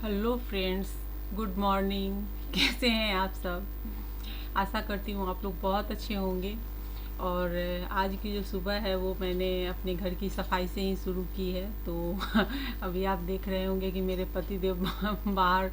Hello friends, good morning. कैसे हैं आप सब? आशा करती हूँ आप लोग बहुत अच्छे होंगे। और आज की जो सुबह है वो मैंने अपने घर की सफाई से ही शुरू की है। तो अभी आप देख रहे होंगे कि मेरे पति देव बाहर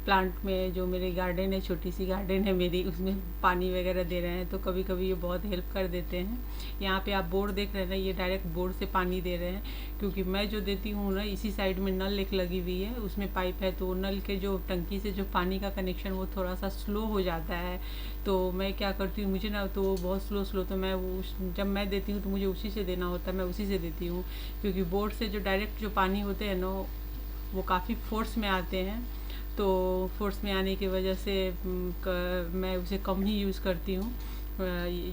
प्लांट में, जो मेरे गार्डन है, छोटी सी गार्डन है मेरी, उसमें पानी वगैरह दे रहे हैं। तो कभी कभी ये बहुत हेल्प कर देते हैं। यहाँ पे आप बोर देख रहे हैं ना, ये डायरेक्ट बोर से पानी दे रहे हैं, क्योंकि मैं जो देती हूँ ना, इसी साइड में नल एक लगी हुई है, उसमें पाइप है। तो नल के जो टंकी से जो पानी का कनेक्शन वो थोड़ा सा स्लो हो जाता है। तो मैं क्या करती हूँ, मुझे ना तो बहुत स्लो स्लो, तो मैं वो जब मैं देती हूँ तो मुझे उसी से देना होता है, मैं उसी से देती हूँ। क्योंकि बोर्ड से जो डायरेक्ट जो पानी होते हैं ना, वो काफ़ी फोर्स में आते हैं। तो फोर्स में आने की वजह से मैं उसे कम ही यूज़ करती हूँ।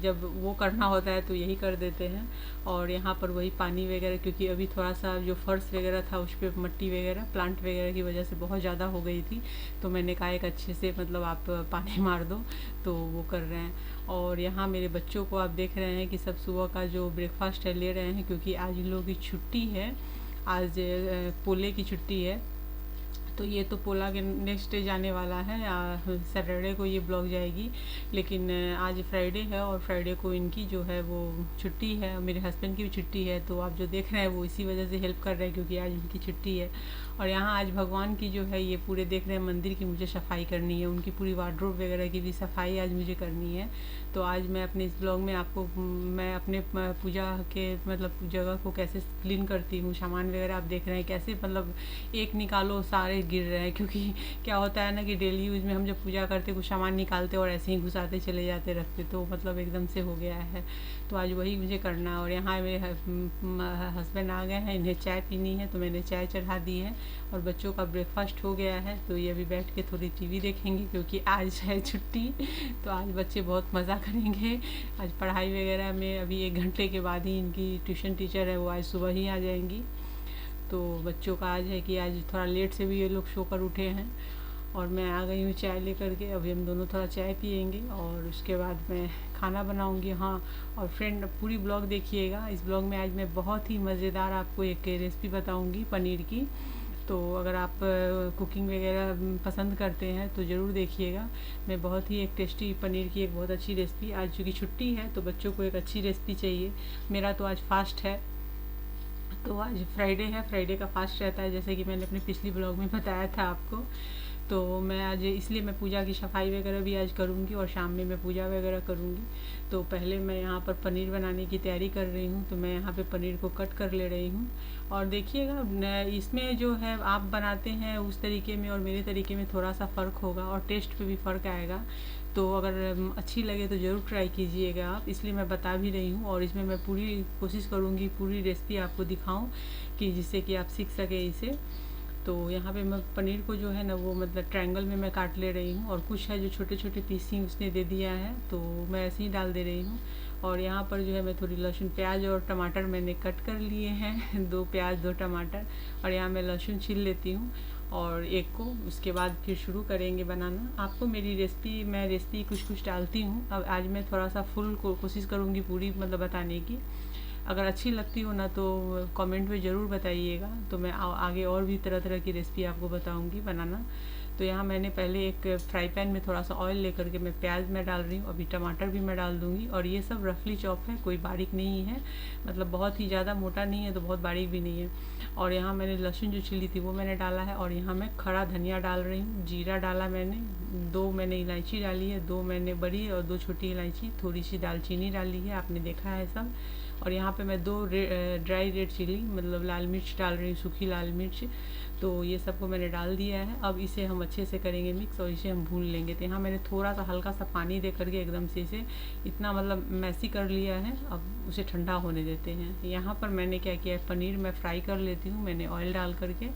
जब वो करना होता है तो यही कर देते हैं। और यहाँ पर वही पानी वगैरह, क्योंकि अभी थोड़ा सा जो फर्श वगैरह था उस पर मट्टी वगैरह प्लांट वगैरह की वजह से बहुत ज़्यादा हो गई थी। तो मैंने कहा एक अच्छे से मतलब आप पानी मार दो, तो वो कर रहे हैं। और यहाँ मेरे बच्चों को आप देख रहे हैं कि सब सुबह का जो ब्रेकफास्ट है ले रहे हैं, क्योंकि आज इन लोगों की छुट्टी है। आज पोले की छुट्टी है। तो ये तो पोला के नेक्स्ट डे जाने वाला है, सैटरडे को ये ब्लॉग जाएगी। लेकिन आज फ्राइडे है और फ्राइडे को इनकी जो है वो छुट्टी है, मेरे हस्बैंड की भी छुट्टी है। तो आप जो देख रहे हैं वो इसी वजह से हेल्प कर रहे हैं, क्योंकि आज उनकी छुट्टी है। और यहाँ आज भगवान की जो है ये पूरे देख रहे हैं मंदिर की मुझे सफाई करनी है, उनकी पूरी वार्डरोब वगैरह की भी सफाई आज मुझे करनी है। तो आज मैं अपने इस ब्लॉग में आपको मैं अपने पूजा के मतलब जगह को कैसे क्लीन करती हूँ, सामान वगैरह आप देख रहे हैं कैसे, मतलब एक निकालो सारे गिर रहे हैं। क्योंकि क्या होता है ना कि डेली यूज में हम जब पूजा करते कुछ सामान निकालते और ऐसे ही घुसाते चले जाते रखते, तो मतलब एकदम से हो गया है। तो आज वही मुझे करना है। और यहाँ मेरे हस्बैंड आ गए हैं, इन्हें चाय पीनी है तो मैंने चाय चढ़ा दी है। और बच्चों का ब्रेकफास्ट हो गया है, तो ये अभी बैठ के थोड़ी टीवी देखेंगे, क्योंकि आज है छुट्टी। तो आज बच्चे बहुत मज़ा करेंगे। आज पढ़ाई वगैरह में अभी 1 घंटे के बाद ही इनकी ट्यूशन टीचर है वो आज सुबह ही आ जाएंगी। तो बच्चों का आज है कि आज थोड़ा लेट से भी ये लोग सोकर उठे हैं। और मैं आ गई हूँ चाय लेकर के। अभी हम दोनों थोड़ा चाय पियेंगे और उसके बाद मैं खाना बनाऊंगी। हाँ, और फ्रेंड पूरी ब्लॉग देखिएगा। इस ब्लॉग में आज मैं बहुत ही मज़ेदार आपको एक रेसिपी बताऊंगी पनीर की। तो अगर आप कुकिंग वगैरह पसंद करते हैं तो ज़रूर देखिएगा। मैं बहुत ही एक टेस्टी पनीर की एक बहुत अच्छी रेसिपी, आज चूँकि छुट्टी है तो बच्चों को एक अच्छी रेसिपी चाहिए। मेरा तो आज फास्ट है, तो आज फ्राइडे है, फ्राइडे का फास्ट रहता है, जैसे कि मैंने अपने पिछली ब्लॉग में बताया था आपको। तो मैं आज इसलिए मैं पूजा की सफाई वगैरह भी आज करूँगी और शाम में मैं पूजा वगैरह करूँगी। तो पहले मैं यहाँ पर पनीर बनाने की तैयारी कर रही हूँ। तो मैं यहाँ पे पनीर को कट कर ले रही हूँ। और देखिएगा इसमें जो है आप बनाते हैं उस तरीके में और मेरे तरीके में थोड़ा सा फ़र्क होगा और टेस्ट पे भी फ़र्क आएगा। तो अगर अच्छी लगे तो ज़रूर ट्राई कीजिएगा आप, इसलिए मैं बता भी रही हूँ। और इसमें मैं पूरी कोशिश करूँगी पूरी रेसिपी आपको दिखाऊँ, कि जिससे कि आप सीख सकें इसे। तो यहाँ पे मैं पनीर को जो है ना वो मतलब ट्रायंगल में मैं काट ले रही हूँ। और कुछ है जो छोटे छोटे पीस ही उसने दे दिया है, तो मैं ऐसे ही डाल दे रही हूँ। और यहाँ पर जो है मैं थोड़ी लहसुन, प्याज और टमाटर मैंने कट कर लिए हैं 2 प्याज 2 टमाटर। और यहाँ मैं लहसुन छील लेती हूँ और एक को, उसके बाद फिर शुरू करेंगे बनाना। आपको मेरी रेसिपी, मैं रेसिपी कुछ कुछ डालती हूँ। अब आज मैं थोड़ा सा फुल कोशिश करूँगी पूरी मतलब बताने की। अगर अच्छी लगती हो ना तो कमेंट में ज़रूर बताइएगा, तो मैं आगे और भी तरह तरह की रेसिपी आपको बताऊंगी बनाना। तो यहाँ मैंने पहले एक फ्राई पैन में थोड़ा सा ऑयल लेकर के मैं प्याज में डाल रही हूँ, अभी टमाटर भी मैं डाल दूँगी। और ये सब रफली चॉप है, कोई बारीक नहीं है, मतलब बहुत ही ज़्यादा मोटा नहीं है तो बहुत बारीक भी नहीं है। और यहाँ मैंने लहसुन जो छिली थी वो मैंने डाला है। और यहाँ मैं खड़ा धनिया डाल रही हूँ, जीरा डाला मैंने, 2 मैंने इलायची डाली है, 2 मैंने बड़ी और 2 छोटी इलायची, थोड़ी सी दालचीनी डाली है, आपने देखा है सब। और यहाँ पे मैं 2 ड्राई रेड चिली मतलब लाल मिर्च डाल रही हूँ, सूखी लाल मिर्च। तो ये सबको मैंने डाल दिया है। अब इसे हम अच्छे से करेंगे मिक्स और इसे हम भून लेंगे। तो यहाँ मैंने थोड़ा सा हल्का सा पानी दे करके एकदम से इसे इतना मतलब मैसी कर लिया है। अब उसे ठंडा होने देते हैं। यहाँ पर मैंने क्या किया है, पनीर मैं फ्राई कर लेती हूँ, मैंने ऑयल डाल करके।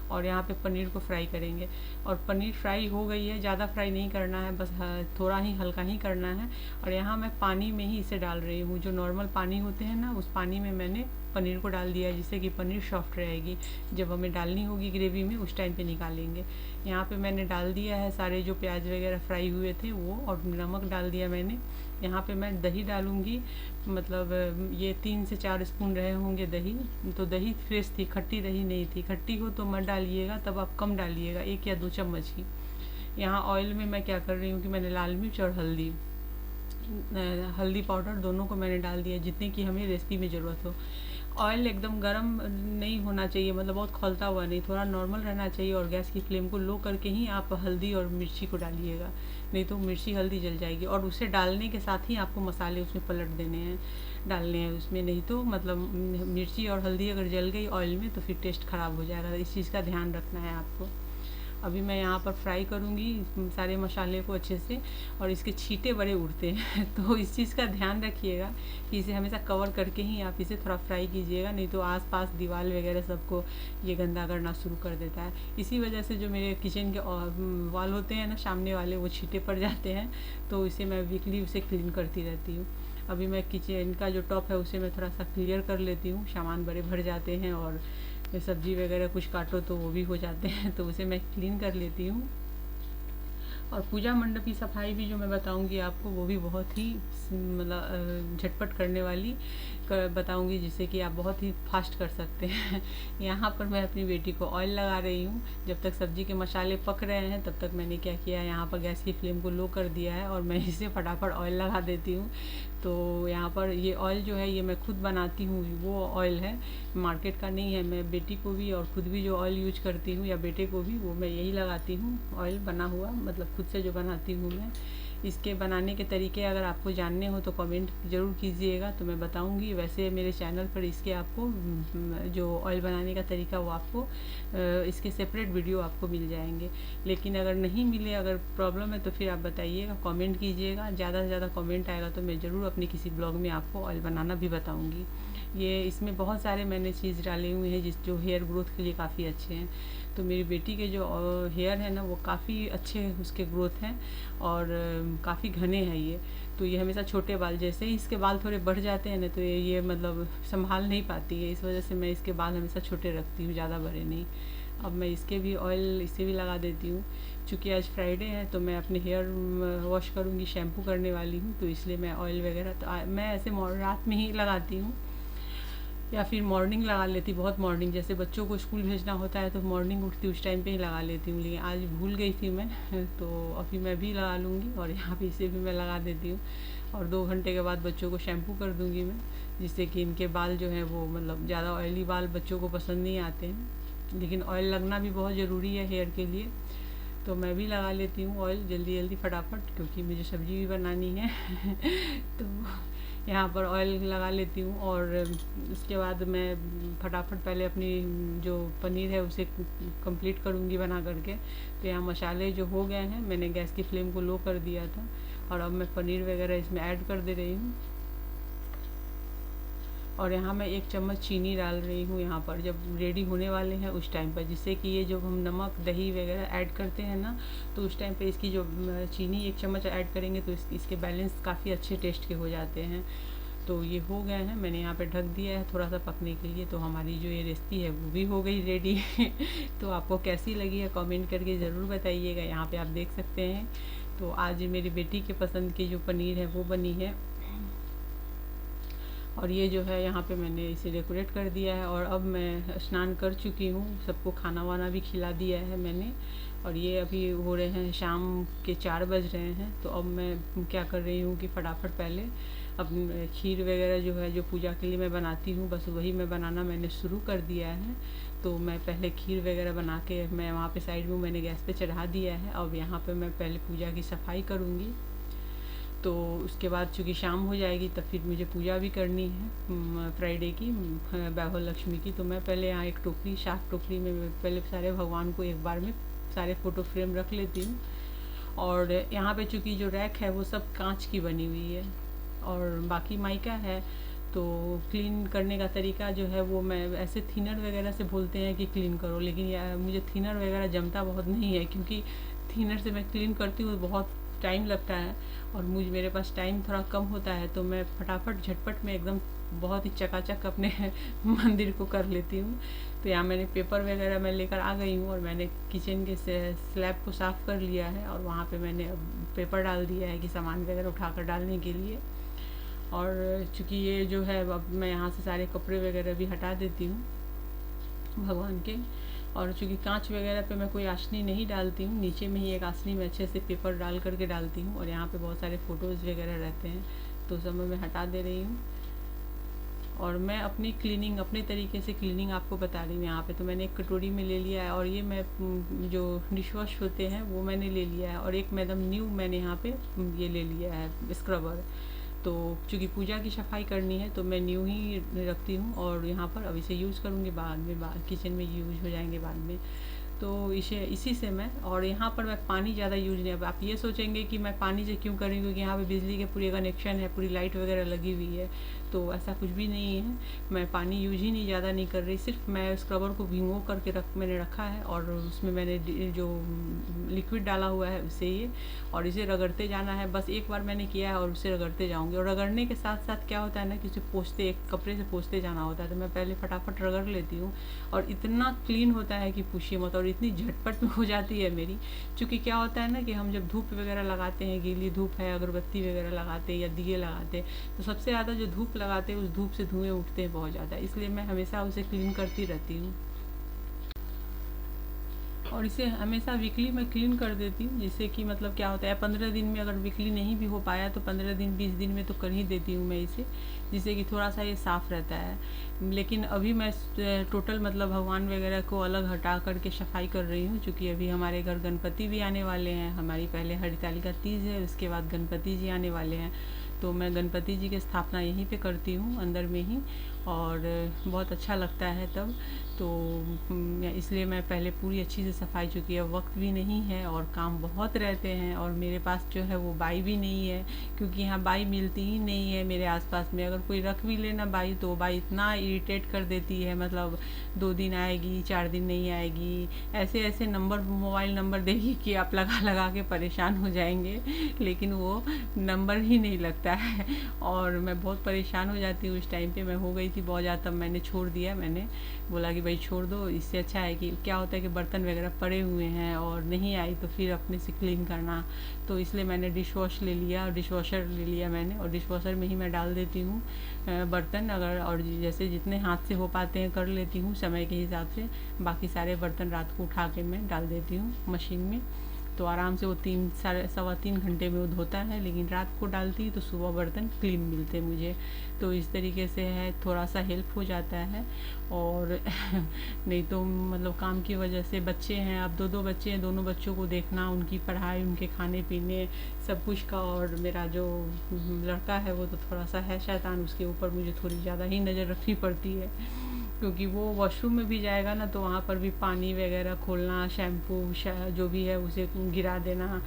और यहाँ पे पनीर को फ्राई करेंगे। और पनीर फ्राई हो गई है, ज़्यादा फ्राई नहीं करना है, बस थोड़ा ही हल्का ही करना है। और यहाँ मैं पानी में ही इसे डाल रही हूँ, जो नॉर्मल पानी होते हैं ना उस पानी में मैंने पनीर को डाल दिया है, जिससे कि पनीर सॉफ्ट रहेगी। जब हमें डालनी होगी ग्रेवी में उस टाइम पे निकालेंगे। यहाँ पे मैंने डाल दिया है सारे जो प्याज वगैरह फ्राई हुए थे वो, और नमक डाल दिया मैंने। यहाँ पे मैं दही डालूँगी, मतलब ये 3 से 4 स्पून रहे होंगे दही। तो दही फ्रेश थी, खट्टी दही नहीं थी। खट्टी हो तो मत डालिएगा, तब आप कम डालिएगा, 1 या 2 चम्मच ही। यहाँ ऑयल में मैं क्या कर रही हूँ कि मैंने लाल मिर्च और हल्दी पाउडर दोनों को मैंने डाल दिया, जितने की हमें रेसिपी में ज़रूरत हो। ऑयल एकदम गरम नहीं होना चाहिए, मतलब बहुत खौलता हुआ नहीं, थोड़ा नॉर्मल रहना चाहिए। और गैस की फ्लेम को लो करके ही आप हल्दी और मिर्ची को डालिएगा, नहीं तो मिर्ची हल्दी जल जाएगी। और उसे डालने के साथ ही आपको मसाले उसमें पलट देने हैं, डालने हैं उसमें, नहीं तो मतलब मिर्ची और हल्दी अगर जल गई ऑयल में तो फिर टेस्ट ख़राब हो जाएगा। इस चीज़ का ध्यान रखना है आपको। अभी मैं यहाँ पर फ्राई करूँगी सारे मसाले को अच्छे से, और इसके छींटे बड़े उड़ते हैं तो इस चीज़ का ध्यान रखिएगा कि इसे हमेशा कवर करके ही आप इसे थोड़ा फ्राई कीजिएगा, नहीं तो आसपास दीवार वगैरह सबको ये गंदा करना शुरू कर देता है। इसी वजह से जो मेरे किचन के वाल होते हैं ना सामने वाले, वो छींटे पड़ जाते हैं, तो इसे मैं वीकली उसे क्लीन करती रहती हूँ। अभी मैं किचन का जो टॉप है उसे मैं थोड़ा सा क्लियर कर लेती हूँ, सामान बड़े भर जाते हैं और सब्जी वगैरह कुछ काटो तो वो भी हो जाते हैं, तो उसे मैं क्लीन कर लेती हूँ। और पूजा मंडप की सफाई भी जो मैं बताऊंगी आपको, वो भी बहुत ही मतलब झटपट करने वाली बताऊंगी, जिससे कि आप बहुत ही फास्ट कर सकते हैं। यहाँ पर मैं अपनी बेटी को ऑयल लगा रही हूँ। जब तक सब्जी के मसाले पक रहे हैं तब तक मैंने क्या किया, यहाँ पर गैस की फ्लेम को लो कर दिया है और मैं इसे फटाफट ऑयल लगा देती हूँ। तो यहाँ पर ये ऑयल जो है ये मैं खुद बनाती हूँ, वो ऑयल है, मार्केट का नहीं है। मैं बेटी को भी और खुद भी जो ऑयल यूज करती हूँ, या बेटे को भी, वो मैं यही लगाती हूँ, ऑयल बना हुआ, मतलब खुद से जो बनाती हूँ मैं। इसके बनाने के तरीके अगर आपको जानने हो तो कमेंट ज़रूर कीजिएगा, तो मैं बताऊंगी। वैसे मेरे चैनल पर इसके आपको जो ऑयल बनाने का तरीका वो आपको इसके सेपरेट वीडियो आपको मिल जाएंगे। लेकिन अगर नहीं मिले, अगर प्रॉब्लम है तो फिर आप बताइएगा, कमेंट कीजिएगा। ज़्यादा से ज़्यादा कमेंट आएगा तो मैं ज़रूर अपनी किसी ब्लॉग में आपको ऑयल बनाना भी बताऊँगी। ये इसमें बहुत सारे मैंने चीज़ डाले हुए हैं जो हेयर ग्रोथ के लिए काफ़ी अच्छे हैं। तो मेरी बेटी के जो हेयर है ना वो काफ़ी अच्छे उसके ग्रोथ हैं, और काफ़ी घने हैं ये। तो ये हमेशा छोटे बाल, जैसे ही इसके बाल थोड़े बढ़ जाते हैं ना तो ये मतलब संभाल नहीं पाती है, इस वजह से मैं इसके बाल हमेशा छोटे रखती हूँ, ज़्यादा बड़े नहीं। अब मैं इसके भी ऑयल इसे भी लगा देती हूँ। चूँकि आज फ्राइडे है तो मैं अपने हेयर वॉश करूँगी, शैम्पू करने वाली हूँ, तो इसलिए मैं ऑयल वगैरह तो मैं ऐसे रात में ही लगाती हूँ, या फिर मॉर्निंग लगा लेती, बहुत मॉर्निंग, जैसे बच्चों को स्कूल भेजना होता है तो मॉर्निंग उठती उस टाइम पे ही लगा लेती हूँ। लेकिन आज भूल गई थी मैं, तो अभी मैं भी लगा लूँगी, और यहाँ पे इसे भी मैं लगा देती हूँ। और 2 घंटे के बाद बच्चों को शैम्पू कर दूँगी मैं, जिससे कि इनके बाल जो हैं वो मतलब ज़्यादा ऑयली बाल बच्चों को पसंद नहीं आते हैं। लेकिन ऑयल लगना भी बहुत ज़रूरी है हेयर के लिए, तो मैं भी लगा लेती हूँ ऑयल जल्दी जल्दी फटाफट, क्योंकि मुझे सब्ज़ी भी बनानी है तो यहाँ पर ऑयल लगा लेती हूँ। और उसके बाद मैं फटाफट पहले अपनी जो पनीर है उसे कंप्लीट करूँगी बना करके। तो यहाँ मसाले जो हो गए हैं, मैंने गैस की फ्लेम को लो कर दिया था, और अब मैं पनीर वगैरह इसमें ऐड कर दे रही हूँ। और यहाँ मैं 1 चम्मच चीनी डाल रही हूँ यहाँ पर, जब रेडी होने वाले हैं उस टाइम पर, जिससे कि ये जब हम नमक दही वगैरह ऐड करते हैं ना, तो उस टाइम पे इसकी जो चीनी 1 चम्मच ऐड करेंगे तो इसके बैलेंस काफ़ी अच्छे टेस्ट के हो जाते हैं। तो ये हो गए हैं, मैंने यहाँ पे ढक दिया है थोड़ा सा पकने के लिए। तो हमारी जो ये रेसिपी है वो भी हो गई रेडी तो आपको कैसी लगी है कमेंट करके ज़रूर बताइएगा। यहाँ पे आप देख सकते हैं, तो आज मेरी बेटी के पसंद की जो पनीर है वो बनी है। और ये जो है यहाँ पे मैंने इसे डेकोरेट कर दिया है, और अब मैं स्नान कर चुकी हूँ, सबको खाना वाना भी खिला दिया है मैंने। और ये अभी हो रहे हैं शाम के 4 बज रहे हैं। तो अब मैं क्या कर रही हूँ कि फटाफट पहले अब खीर वगैरह जो है, जो पूजा के लिए मैं बनाती हूँ, बस वही मैं बनाना मैंने शुरू कर दिया है। तो मैं पहले खीर वगैरह बना के मैं वहाँ पे साइड में मैंने गैस पे चढ़ा दिया है। अब यहाँ पे मैं पहले पूजा की सफाई करूँगी, तो उसके बाद चूँकि शाम हो जाएगी तब फिर मुझे पूजा भी करनी है फ्राइडे की, वैभव लक्ष्मी की। तो मैं पहले यहाँ एक टोकरी, साफ टोकरी में मैं पहले सारे भगवान को एक बार में सारे फ़ोटो फ्रेम रख लेती हूँ। और यहाँ पे चूँकि जो रैक है वो सब कांच की बनी हुई है, और बाकी माइका है। तो क्लीन करने का तरीका जो है वो मैं ऐसे थिनर वगैरह से बोलते हैं कि क्लीन करो, लेकिन मुझे थिनर वगैरह जमता बहुत नहीं है, क्योंकि थिनर से मैं क्लीन करती हूँ बहुत टाइम लगता है, और मेरे पास टाइम थोड़ा कम होता है। तो मैं फटाफट झटपट में एकदम बहुत ही चकाचक अपने मंदिर को कर लेती हूँ। तो यहाँ मैंने पेपर वगैरह मैं लेकर आ गई हूँ और मैंने किचन के स्लैब को साफ़ कर लिया है और वहाँ पे मैंने अब पेपर डाल दिया है कि सामान वगैरह उठाकर डालने के लिए। और चूँकि ये जो है अब मैं यहाँ से सारे कपड़े वगैरह भी हटा देती हूँ भगवान के। और चूँकि कांच वगैरह पे मैं कोई आसनी नहीं डालती हूँ, नीचे में ही एक आसनी में अच्छे से पेपर डाल करके डालती हूँ। और यहाँ पे बहुत सारे फ़ोटोज़ वगैरह रहते हैं तो सब मैं हटा दे रही हूँ। और मैं अपनी क्लीनिंग अपने तरीके से क्लीनिंग आपको बता रही हूँ। यहाँ पे तो मैंने एक कटोरी में ले लिया है और ये मैं जो डिश वॉश होते हैं वो मैंने ले लिया है। और एक मैडम न्यू मैंने यहाँ पे ये ले लिया है स्क्रबर। तो चूँकि पूजा की सफाई करनी है तो मैं न्यू ही रखती हूँ और यहाँ पर अब इसे यूज़ करूँगी, बाद में किचन में यूज हो जाएंगे बाद में। तो इसी से मैं, और यहाँ पर मैं पानी ज़्यादा यूज नहीं। अब आप ये सोचेंगे कि मैं पानी से क्यों कर रही हूँ, क्योंकि यहाँ पे बिजली के पूरे कनेक्शन है, पूरी लाइट वगैरह लगी हुई है। तो ऐसा कुछ भी नहीं है, मैं पानी यूज ही नहीं ज़्यादा नहीं कर रही। सिर्फ मैं स्क्रबर को भिगो करके मैंने रखा है और उसमें मैंने जो लिक्विड डाला हुआ है उससे ये, और इसे रगड़ते जाना है। बस एक बार मैंने किया है और उसे रगड़ते जाऊँगी। और रगड़ने के साथ साथ क्या होता है ना कि उसे पोंछते, एक कपड़े से पोंछते जाना होता है। तो मैं पहले फटाफट रगड़ लेती हूँ और इतना क्लीन होता है कि पूछिए मत। और इतनी झटपट में हो जाती है मेरी। चूँकि क्या होता है ना कि हम जब धूप वगैरह लगाते हैं, गीली धूप है, अगरबत्ती वगैरह लगाते हैं या दिए लगाते हैं, तो सबसे ज़्यादा जो धूप लगाते हैं उस धूप से धुएँ उठते हैं बहुत ज़्यादा। इसलिए मैं हमेशा उसे क्लीन करती रहती हूँ और इसे हमेशा वीकली मैं क्लीन कर देती हूँ। जिससे कि मतलब क्या होता है, 15 दिन में अगर वीकली नहीं भी हो पाया तो 15 दिन 20 दिन में तो कर ही देती हूँ मैं इसे, जिससे कि थोड़ा सा ये साफ़ रहता है। लेकिन अभी मैं टोटल मतलब भगवान वगैरह को अलग हटा करके सफाई कर रही हूँ। क्योंकि अभी हमारे घर गणपति भी आने वाले हैं। हमारी पहले हरितालिका तीज है, उसके बाद गणपति जी आने वाले हैं। तो मैं गणपति जी की स्थापना यहीं पे करती हूँ अंदर में ही, और बहुत अच्छा लगता है तब। तो इसलिए मैं पहले पूरी अच्छी से सफाई, चुकी है वक्त भी नहीं है और काम बहुत रहते हैं और मेरे पास जो है वो बाई भी नहीं है। क्योंकि यहाँ बाई मिलती ही नहीं है मेरे आसपास में। अगर कोई रख भी लेना बाई तो बाई इतना इरिटेट कर देती है, मतलब 2 दिन आएगी, 4 दिन नहीं आएगी, ऐसे ऐसे नंबर, मोबाइल नंबर देगी कि आप लगा लगा के परेशान हो जाएंगे, लेकिन वो नंबर ही नहीं लगता है। और मैं बहुत परेशान हो जाती हूँ। उस टाइम पे मैं हो गई थी बहुत ज़्यादा, तब मैंने छोड़ दिया। मैंने बोला कि भाई छोड़ दो, इससे अच्छा है कि क्या होता है कि बर्तन वगैरह पड़े हुए हैं और नहीं आई तो फिर अपने से क्लीन करना। तो इसलिए मैंने डिश वॉश ले लिया, डिश वॉशर ले लिया मैंने, और डिश वॉशर में ही मैं डाल देती हूँ बर्तन। अगर और जैसे जितने हाथ से हो पाते हैं कर लेती हूँ समय के हिसाब से। बाकी सारे बर्तन रात को उठा के मैं डाल देती हूँ मशीन में। तो आराम से वो 3 घंटे में वो धोता है। लेकिन रात को डालती तो सुबह बर्तन क्लीन मिलते मुझे। तो इस तरीके से है, थोड़ा सा हेल्प हो जाता है। और नहीं तो मतलब काम की वजह से, बच्चे हैं, अब 2 बच्चे हैं, दोनों बच्चों को देखना, उनकी पढ़ाई, उनके खाने पीने सब कुछ का। और मेरा जो लड़का है वो तो थोड़ा सा है शैतान, उसके ऊपर मुझे थोड़ी ज़्यादा ही नज़र रखनी पड़ती है। क्योंकि वो वॉशरूम में भी जाएगा ना तो वहाँ पर भी पानी वगैरह खोलना, शैम्पू जो भी है उसे गिरा देना,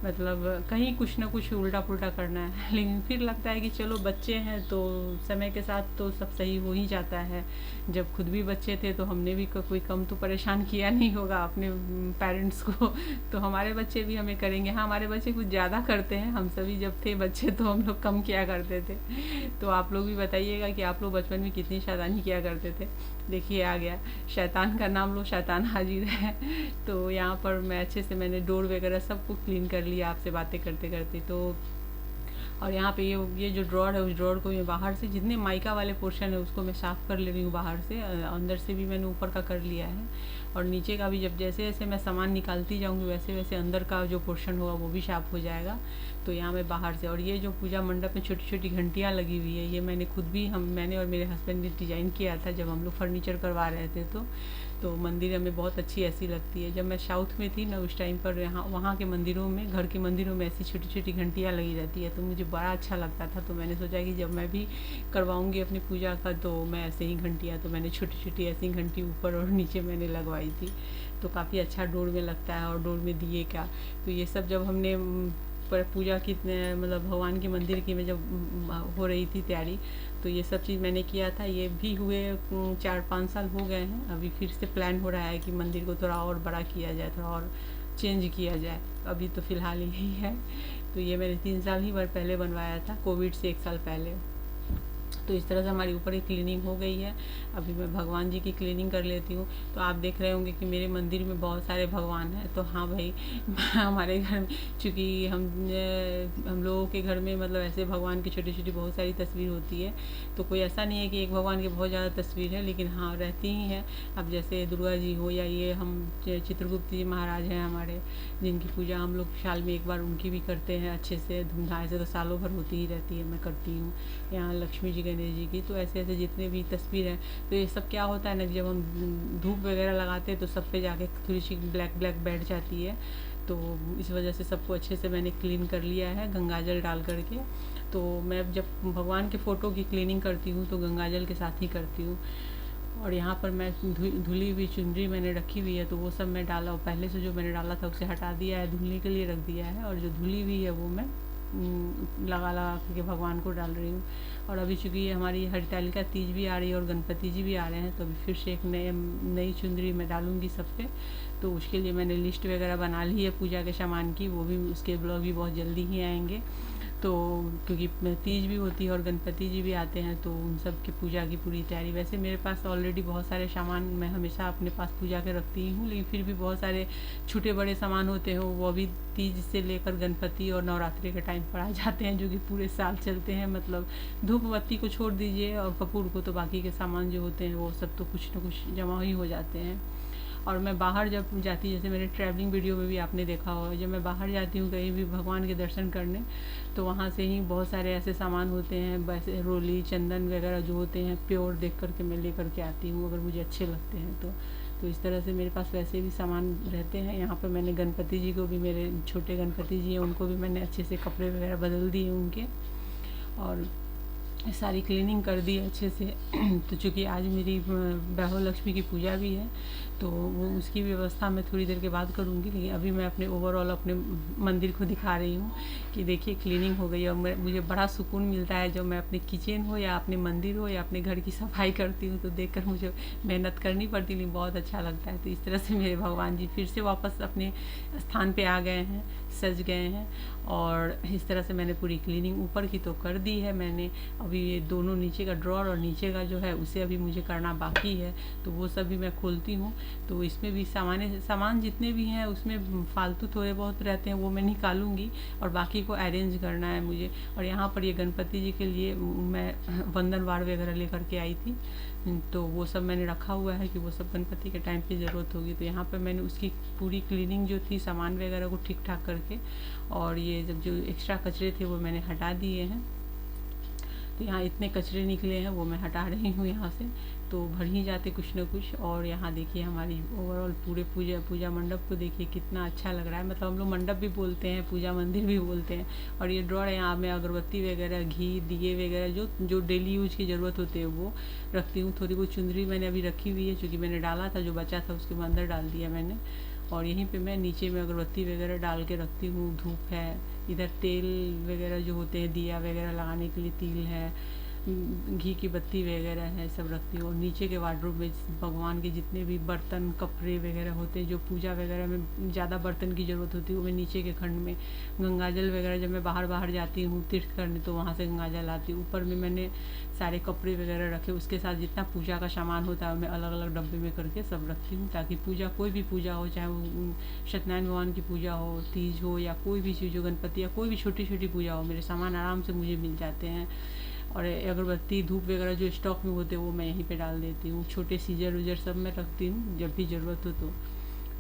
मतलब कहीं कुछ ना कुछ उल्टा पुल्टा करना है। लेकिन फिर लगता है कि चलो बच्चे हैं तो समय के साथ तो सब सही हो ही जाता है। जब खुद भी बच्चे थे तो हमने भी कोई कम तो परेशान किया नहीं होगा अपने पेरेंट्स को, तो हमारे बच्चे भी हमें करेंगे। हाँ, हमारे बच्चे कुछ ज़्यादा करते हैं, हम सभी जब थे बच्चे तो हम लोग कम किया करते थे। तो आप लोग भी बताइएगा कि आप लोग बचपन में कितनी शैतानी किया करते थे। देखिए आ गया शैतान का नाम लो, शैतान हाजिर है। तो यहाँ पर मैं अच्छे से मैंने डोर वगैरह सबको क्लीन कर लिया आपसे बातें करते करते। तो और यहाँ पे ये जो ड्रॉर है, उस ड्रॉर को मैं बाहर से, जितने माइका वाले पोर्शन है उसको मैं साफ़ कर ले रही हूँ बाहर से। अंदर से भी मैंने ऊपर का कर लिया है और नीचे का भी। जब जैसे जैसे मैं सामान निकालती जाऊँगी वैसे वैसे अंदर का जो पोर्शन होगा वो भी साफ़ हो जाएगा। तो यहाँ मैं बाहर से, और ये जो पूजा मंडप में छोटी छोटी घंटियाँ लगी हुई है, ये मैंने खुद भी मैंने और मेरे हस्बैंड ने डिज़ाइन किया था जब हम लोग फर्नीचर करवा रहे थे। तो मंदिर हमें बहुत अच्छी ऐसी लगती है। जब मैं साउथ में थी ना उस टाइम पर वहाँ के मंदिरों में, घर के मंदिरों में ऐसी छोटी छोटी घंटियाँ लगी रहती है, तो मुझे बड़ा अच्छा लगता था। तो मैंने सोचा कि जब मैं भी करवाऊँगी अपनी पूजा का तो मैं ऐसे ही घंटियाँ, तो मैंने छोटी छोटी ऐसी घंटी ऊपर और नीचे मैंने लगवाई थी। तो काफ़ी अच्छा डोर में लगता है, और डोर में दिए का। तो ये सब जब हमने पर पूजा की, मतलब भगवान के मंदिर की में जब हो रही थी तैयारी, तो ये सब चीज़ मैंने किया था। ये भी हुए 4-5 साल हो गए हैं। अभी फिर से प्लान हो रहा है कि मंदिर को थोड़ा और बड़ा किया जाए, थोड़ा और चेंज किया जाए। अभी तो फ़िलहाल यही है। तो ये मैंने 3 साल ही बार पहले बनवाया था, कोविड से 1 साल पहले। तो इस तरह से हमारी ऊपर की क्लीनिंग हो गई है। अभी मैं भगवान जी की क्लीनिंग कर लेती हूँ। तो आप देख रहे होंगे कि मेरे मंदिर में बहुत सारे भगवान हैं। तो हाँ भाई हमारे घर में चूँकि हम लोगों के घर में मतलब ऐसे भगवान की छोटी छोटी बहुत सारी तस्वीर होती है। तो कोई ऐसा नहीं है कि एक भगवान की बहुत ज़्यादा तस्वीर है, लेकिन हाँ रहती ही है। अब जैसे दुर्गा जी हो या ये हम चित्रगुप्त जी महाराज हैं हमारे, जिनकी पूजा हम लोग साल में एक बार उनकी भी करते हैं अच्छे से धूमधाम से। तो सालों भर होती ही रहती है, मैं करती हूँ। यहाँ लक्ष्मी जी गणेश जी की, तो ऐसे ऐसे जितने भी तस्वीर हैं। तो ये सब क्या होता है ना, जब हम धूप वगैरह लगाते हैं तो सब पे जाके थोड़ी सी ब्लैक ब्लैक बैठ जाती है। तो इस वजह से सबको अच्छे से मैंने क्लीन कर लिया है गंगाजल डाल करके। तो मैं जब भगवान के फ़ोटो की क्लीनिंग करती हूँ तो गंगाजल के साथ ही करती हूँ। और यहाँ पर मैं धुली हुई चुनरी मैंने रखी हुई है, तो वो सब मैं डाला, पहले से जो मैंने डाला था उसे हटा दिया है, धुलने के लिए रख दिया है। और जो धुली हुई है वो मैं लगा लगा करके भगवान को डाल रही हूँ। और अभी चूँकि ये हमारी हरितालिका तीज भी आ रही है और गणपति जी भी आ रहे हैं, तो अभी फिर से एक नई चुनरी मैं डालूँगी सब पे। तो उसके लिए मैंने लिस्ट वगैरह बना ली है पूजा के सामान की, वो भी उसके ब्लॉग भी बहुत जल्दी ही आएंगे। तो क्योंकि तीज भी होती है और गणपति जी भी आते हैं, तो उन सब की पूजा की पूरी तैयारी। वैसे मेरे पास ऑलरेडी बहुत सारे सामान मैं हमेशा अपने पास पूजा के रखती हूँ, लेकिन फिर भी बहुत सारे छोटे बड़े सामान होते हैं, वो भी तीज से लेकर गणपति और नवरात्रि के टाइम पर आ जाते हैं, जो कि पूरे साल चलते हैं। मतलब धूप बत्ती को छोड़ दीजिए और कपूर को, तो बाकी के सामान जो होते हैं वो सब तो कुछ न कुछ जमा ही हो जाते हैं। और मैं बाहर जब जाती, जैसे मेरे ट्रैवलिंग वीडियो में भी आपने देखा होगा, जब मैं बाहर जाती हूँ कहीं भी भगवान के दर्शन करने, तो वहाँ से ही बहुत सारे ऐसे सामान होते हैं, वैसे रोली चंदन वगैरह जो होते हैं प्योर देख करके मैं ले करके आती हूँ, अगर मुझे अच्छे लगते हैं तो इस तरह से मेरे पास वैसे भी सामान रहते हैं। यहाँ पर मैंने गणपति जी को भी, मेरे छोटे गणपति जी हैं उनको भी मैंने अच्छे से कपड़े वगैरह बदल दिए उनके, और सारी क्लीनिंग कर दी अच्छे से। तो चूँकि आज मेरी वैभव लक्ष्मी की पूजा भी है, तो वो उसकी व्यवस्था मैं थोड़ी देर के बाद करूँगी। लेकिन अभी मैं अपने ओवरऑल अपने मंदिर को दिखा रही हूँ कि देखिए क्लीनिंग हो गई है। और मुझे बड़ा सुकून मिलता है जब मैं अपने किचन हो या अपने मंदिर हो या अपने घर की सफाई करती हूँ, तो देखकर मुझे मेहनत करनी पड़ती नहीं, बहुत अच्छा लगता है। तो इस तरह से मेरे भगवान जी फिर से वापस अपने स्थान पे आ गए हैं, सज गए हैं। और इस तरह से मैंने पूरी क्लीनिंग ऊपर की तो कर दी है मैंने। अभी ये दोनों नीचे का ड्रॉर और नीचे का जो है उसे अभी मुझे करना बाकी है, तो वो सब भी मैं खोलती हूँ। तो इसमें भी सामान जितने भी हैं उसमें फालतू थोड़े बहुत रहते हैं, वो मैं निकालूंगी और बाकी को अरेंज करना है मुझे। और यहाँ पर ये गणपति जी के लिए मैं वंदनवार वगैरह लेकर के आई थी, तो वो सब मैंने रखा हुआ है कि वो सब गणपति के टाइम पे ज़रूरत होगी। तो यहाँ पर मैंने उसकी पूरी क्लीनिंग जो थी सामान वगैरह को ठीक ठाक करके, और ये जब जो एक्स्ट्रा कचरे थे वो मैंने हटा दिए हैं। तो यहाँ इतने कचरे निकले हैं वो मैं हटा रही हूँ यहाँ से, तो भर ही जाते कुछ न कुछ। और यहाँ देखिए हमारी ओवरऑल पूरे पूजा मंडप को देखिए कितना अच्छा लग रहा है। मतलब हम लोग मंडप भी बोलते हैं, पूजा मंदिर भी बोलते हैं। और ये ड्रॉर है, यहाँ मैं अगरबत्ती वगैरह, घी, दिए वगैरह जो जो डेली यूज की ज़रूरत होती है वो रखती हूँ। थोड़ी बहुत चुंदरी मैंने अभी रखी हुई है, चूँकि मैंने डाला था, जो बचा था उसके अंदर डाल दिया मैंने। और यहीं पे मैं नीचे में अगरबत्ती वगैरह डाल के रखती हूँ। धूप है, इधर तेल वगैरह जो होते हैं, दिया वगैरह लगाने के लिए तिल है, घी की बत्ती वगैरह है, सब रखती हूँ। और नीचे के वार्डरोब में भगवान के जितने भी बर्तन कपड़े वगैरह होते हैं, जो पूजा वगैरह में ज़्यादा बर्तन की ज़रूरत होती है, वो मैं नीचे के खंड में। गंगाजल वगैरह जब मैं बाहर जाती हूँ तीर्थ करने, तो वहाँ से गंगाजल आती हूँ। ऊपर में मैंने सारे कपड़े वगैरह रखे, उसके साथ जितना पूजा का सामान होता है मैं अलग अलग डब्बे में करके सब रखती हूँ, ताकि पूजा कोई भी पूजा हो, चाहे वो सत्यनारायण भगवान की पूजा हो, तीज हो, या कोई भी चीज़ हो, गणपति या कोई भी छोटी छोटी पूजा हो, मेरे सामान आराम से मुझे मिल जाते हैं। और अगरबत्ती धूप वगैरह जो स्टॉक में होते हैं वो मैं यहीं पे डाल देती हूँ। छोटे सीजर उजर सब मैं रखती हूँ जब भी ज़रूरत हो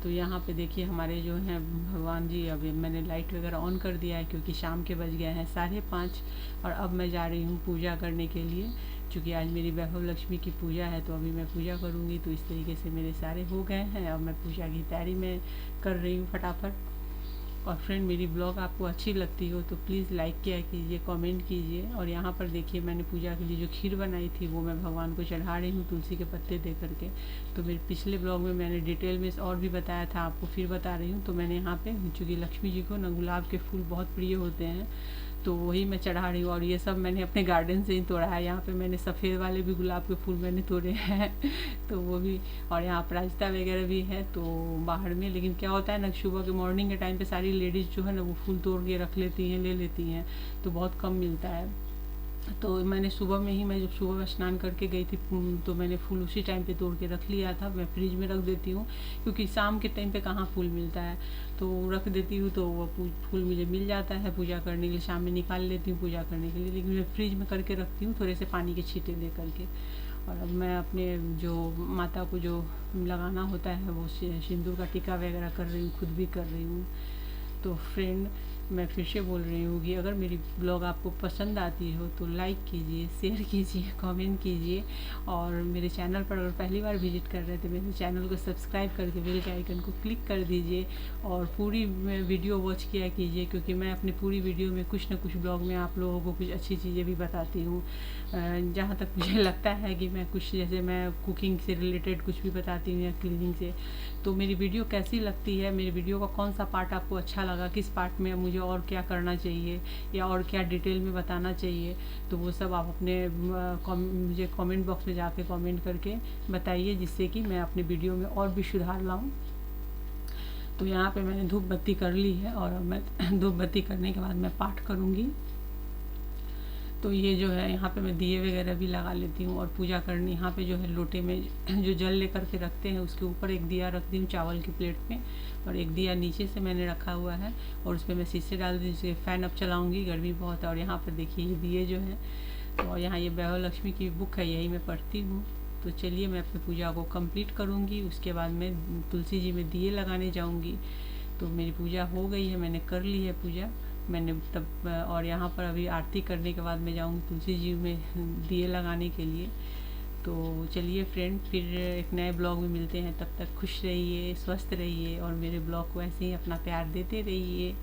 तो यहाँ पे देखिए हमारे जो हैं भगवान जी, अभी मैंने लाइट वगैरह ऑन कर दिया है क्योंकि शाम के बज गए हैं 5:30। और अब मैं जा रही हूँ पूजा करने के लिए, क्योंकि आज मेरी वैभव लक्ष्मी की पूजा है, तो अभी मैं पूजा करूँगी। तो इस तरीके से मेरे सारे हो गए हैं, अब मैं पूजा की तैयारी में कर रही हूँ फटाफट। और फ्रेंड, मेरी ब्लॉग आपको अच्छी लगती हो तो प्लीज़ लाइक किया कीजिए, कमेंट कीजिए। और यहाँ पर देखिए मैंने पूजा के लिए जो खीर बनाई थी वो मैं भगवान को चढ़ा रही हूँ तुलसी के पत्ते दे करके। तो मेरे पिछले ब्लॉग में मैंने डिटेल में और भी बताया था, आपको फिर बता रही हूँ। तो मैंने यहाँ पे, चूँकि लक्ष्मी जी को ना गुलाब के फूल बहुत प्रिय होते हैं, तो वही मैं चढ़ा रही हूँ। और ये सब मैंने अपने गार्डन से ही तोड़ा है। यहाँ पे मैंने सफ़ेद वाले भी गुलाब के फूल मैंने तोड़े हैं तो वो भी। और यहाँ अपराजिता वगैरह भी है तो बाहर में। लेकिन क्या होता है ना, सुबह के मॉर्निंग के टाइम पे सारी लेडीज़ जो है ना वो फूल तोड़ के रख लेती हैं, ले लेती हैं, तो बहुत कम मिलता है। तो मैंने सुबह में ही, मैं जब सुबह स्नान करके गई थी तो मैंने फूल उसी टाइम पे तोड़ के रख लिया था। मैं फ्रिज में रख देती हूँ क्योंकि शाम के टाइम पे कहाँ फूल मिलता है, तो रख देती हूँ तो वो फूल मुझे मिल जाता है पूजा करने के लिए। शाम में निकाल लेती हूँ पूजा करने के लिए, लेकिन मैं फ्रिज में करके रखती हूँ थोड़े से पानी के छींटे दे करके। और अब मैं अपने जो माता को जो लगाना होता है वो सिंदूर का टीका वगैरह कर रही हूँ, खुद भी कर रही हूँ। तो फ्रेंड, मैं फिर से बोल रही हूँ कि अगर मेरी ब्लॉग आपको पसंद आती हो तो लाइक कीजिए, शेयर कीजिए, कमेंट कीजिए। और मेरे चैनल पर अगर पहली बार विजिट कर रहे थे, मेरे चैनल को सब्सक्राइब करके बेल के आइकन को क्लिक कर दीजिए और पूरी वीडियो वॉच किया कीजिए, क्योंकि मैं अपनी पूरी वीडियो में कुछ ना कुछ ब्लॉग में आप लोगों को कुछ अच्छी चीज़ें भी बताती हूँ। जहाँ तक मुझे लगता है कि मैं कुछ, जैसे मैं कुकिंग से रिलेटेड कुछ भी बताती हूँ या क्लीनिंग से। तो मेरी वीडियो कैसी लगती है, मेरी वीडियो का कौन सा पार्ट आपको अच्छा लगा, किस पार्ट में मुझे और क्या करना चाहिए या और क्या डिटेल में बताना चाहिए, तो वो सब आप अपने मुझे कमेंट बॉक्स में जाके कमेंट करके बताइए, जिससे कि मैं अपनी वीडियो में और भी सुधार लाऊं। तो यहाँ पे मैंने धूप बत्ती कर ली है और अब मैं धूप बत्ती करने के बाद मैं पाठ करूँगी। तो ये जो है यहाँ पे मैं दिए वगैरह भी लगा लेती हूँ और पूजा करनी। यहाँ पे जो है लोटे में जो जल लेकर के रखते हैं उसके ऊपर एक दिया रख दी हूँ चावल की प्लेट में, और एक दिया नीचे से मैंने रखा हुआ है और उस पर मैं शीशे डाल दी, जिससे फ़ैन अब चलाऊँगी, गर्मी बहुत है। और यहाँ पर देखिए ये दिए जो हैं, तो यहाँ ये वैभव लक्ष्मी की बुक है, यही मैं पढ़ती हूँ। तो चलिए मैं अपनी पूजा को कंप्लीट करूँगी, उसके बाद मैं तुलसी जी में दिए लगाने जाऊँगी। तो मेरी पूजा हो गई है, मैंने कर ली है पूजा मैंने तब। और यहाँ पर अभी आरती करने के बाद मैं जाऊँगी तुलसी जी में दिए लगाने के लिए। तो चलिए फ्रेंड, फिर एक नए ब्लॉग में मिलते हैं। तब तक खुश रहिए, स्वस्थ रहिए और मेरे ब्लॉग को ऐसे ही अपना प्यार देते रहिए।